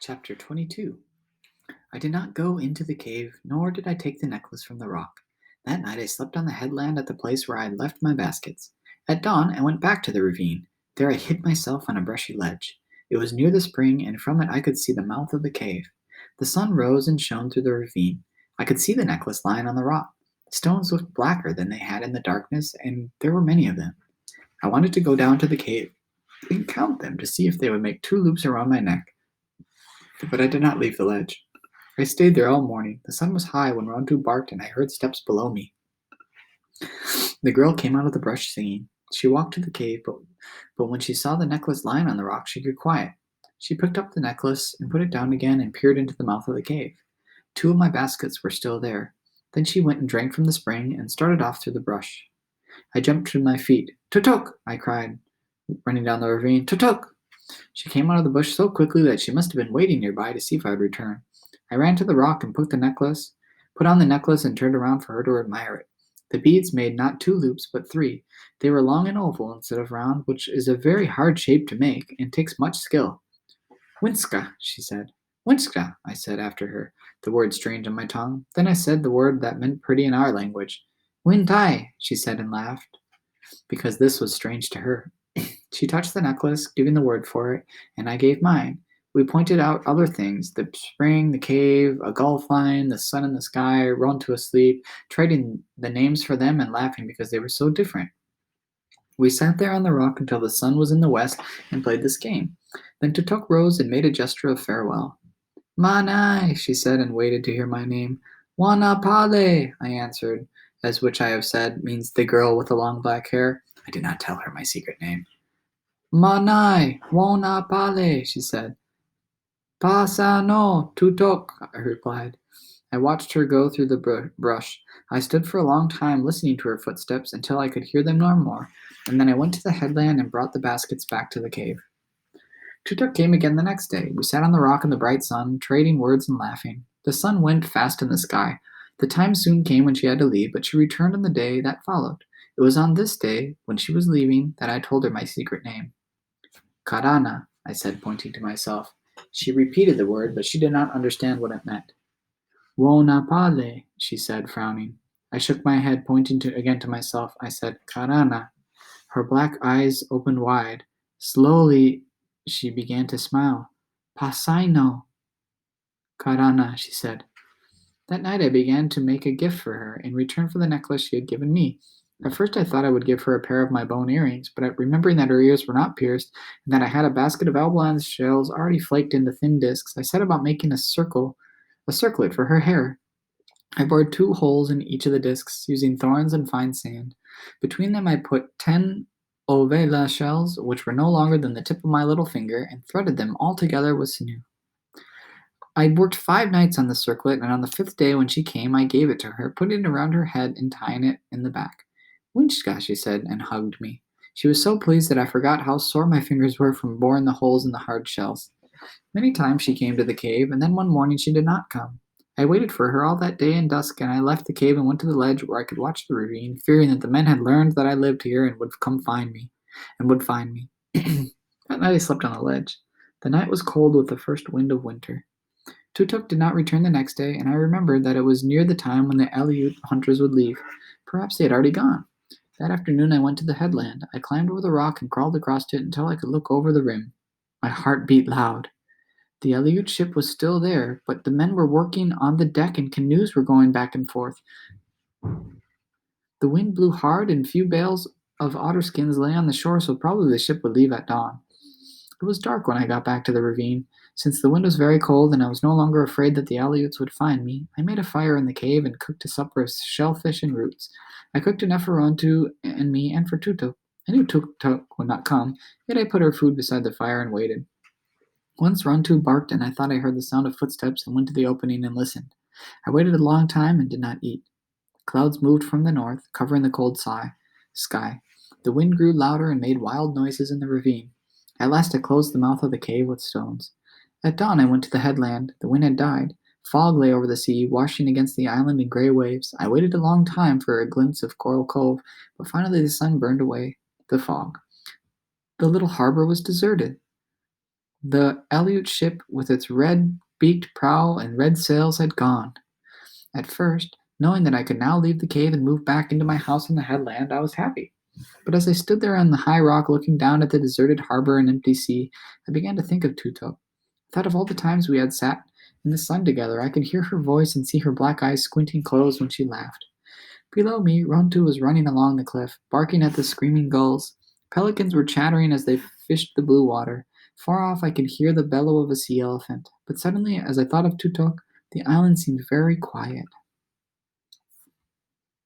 Chapter 22. I did not go into the cave, nor did I take the necklace from the rock. That night I slept on the headland at the place where I had left my baskets. At dawn I went back to the ravine. There I hid myself on a brushy ledge. It was near the spring, and from it I could see the mouth of the cave. The sun rose and shone through the ravine. I could see the necklace lying on the rock. The stones looked blacker than they had in the darkness, and there were many of them. I wanted to go down to the cave and count them to see if they would make 2 loops around my neck, but I did not leave the ledge. I stayed there all morning. The sun was high when Rontu barked, and I heard steps below me. The girl came out of the brush singing. She walked to the cave, but when she saw the necklace lying on the rock, she grew quiet. She picked up the necklace and put it down again and peered into the mouth of the cave. 2 of my baskets were still there. Then she went and drank from the spring and started off through the brush. I jumped to my feet. "Tutuk!" I cried, running down the ravine. "Tutuk!" She came out of the bush so quickly that she must have been waiting nearby to see if I would return. I ran to the rock and put on the necklace and turned around for her to admire it. The beads made not 2 loops, but 3. They were long and oval instead of round, which is a very hard shape to make and takes much skill. "Winska," she said. "Winska," I said after her, the word strange on my tongue. Then I said the word that meant pretty in our language. "Wintai," she said and laughed, because this was strange to her. She touched the necklace, giving the word for it, and I gave mine. We pointed out other things: the spring, the cave, a gulf line, the sun in the sky, run to asleep, trading the names for them and laughing because they were so different. We sat there on the rock until the sun was in the west and played this game. Then Tutuk rose and made a gesture of farewell. "Manai," she said, and waited to hear my name. "Wanapale," I answered, as which I have said means the girl with the long black hair. I did not tell her my secret name. "Manai, Wanapale," she said. "Pasa no, Tutuk," I replied. I watched her go through the brush. I stood for a long time listening to her footsteps until I could hear them no more, and then I went to the headland and brought the baskets back to the cave. Tutuk came again the next day. We sat on the rock in the bright sun, trading words and laughing. The sun went fast in the sky. The time soon came when she had to leave, but she returned on the day that followed. It was on this day, when she was leaving, that I told her my secret name. "Karana," I said, pointing to myself. She repeated the word, but she did not understand what it meant. "Wonapale," she said, frowning. I shook my head, pointing again to myself. I said, "Karana." Her black eyes opened wide. Slowly, she began to smile. "Pasaino." "Karana," she said. That night I began to make a gift for her in return for the necklace she had given me. At first I thought I would give her a pair of my bone earrings, but remembering that her ears were not pierced and that I had a basket of abalone shells already flaked into thin discs, I set about making a circlet for her hair. I bored 2 holes in each of the discs using thorns and fine sand. Between them I put 10 ovela shells, which were no longer than the tip of my little finger, and threaded them all together with sinew. I worked 5 nights on the circlet, and on the 5th day when she came, I gave it to her, putting it around her head and tying it in the back. "Winchka," she said, and hugged me. She was so pleased that I forgot how sore my fingers were from boring the holes in the hard shells. Many times she came to the cave, and then one morning she did not come. I waited for her all that day and dusk, and I left the cave and went to the ledge where I could watch the ravine, fearing that the men had learned that I lived here and would find me. That night I slept on the ledge. The night was cold with the first wind of winter. Tutuk did not return the next day, and I remembered that it was near the time when the Aleut hunters would leave. Perhaps they had already gone. That afternoon I went to the headland. I climbed over the rock and crawled across it until I could look over the rim. My heart beat loud. The Aleut ship was still there, but the men were working on the deck and canoes were going back and forth. The wind blew hard and few bales of otter skins lay on the shore, so probably the ship would leave at dawn. It was dark when I got back to the ravine. Since the wind was very cold and I was no longer afraid that the Aleuts would find me, I made a fire in the cave and cooked a supper of shellfish and roots. I cooked enough for Rontu and me and for Tutuk. I knew Tutuk would not come, yet I put her food beside the fire and waited. Once Rontu barked, and I thought I heard the sound of footsteps and went to the opening and listened. I waited a long time and did not eat. Clouds moved from the north, covering the cold sky. The wind grew louder and made wild noises in the ravine. At last I closed the mouth of the cave with stones. At dawn I went to the headland. The wind had died. Fog lay over the sea, washing against the island in gray waves. I waited a long time for a glimpse of Coral Cove, but finally the sun burned away the fog. The little harbor was deserted. The Aleut ship, with its red-beaked prow and red sails, had gone. At first, knowing that I could now leave the cave and move back into my house on the headland, I was happy. But as I stood there on the high rock looking down at the deserted harbor and empty sea, I began to think of Tuto. I thought of all the times we had sat in the sun together. I could hear her voice and see her black eyes squinting closed when she laughed. Below me, Rontu was running along the cliff, barking at the screaming gulls. Pelicans were chattering as they fished the blue water. Far off, I could hear the bellow of a sea elephant. But suddenly, as I thought of Tutok, the island seemed very quiet.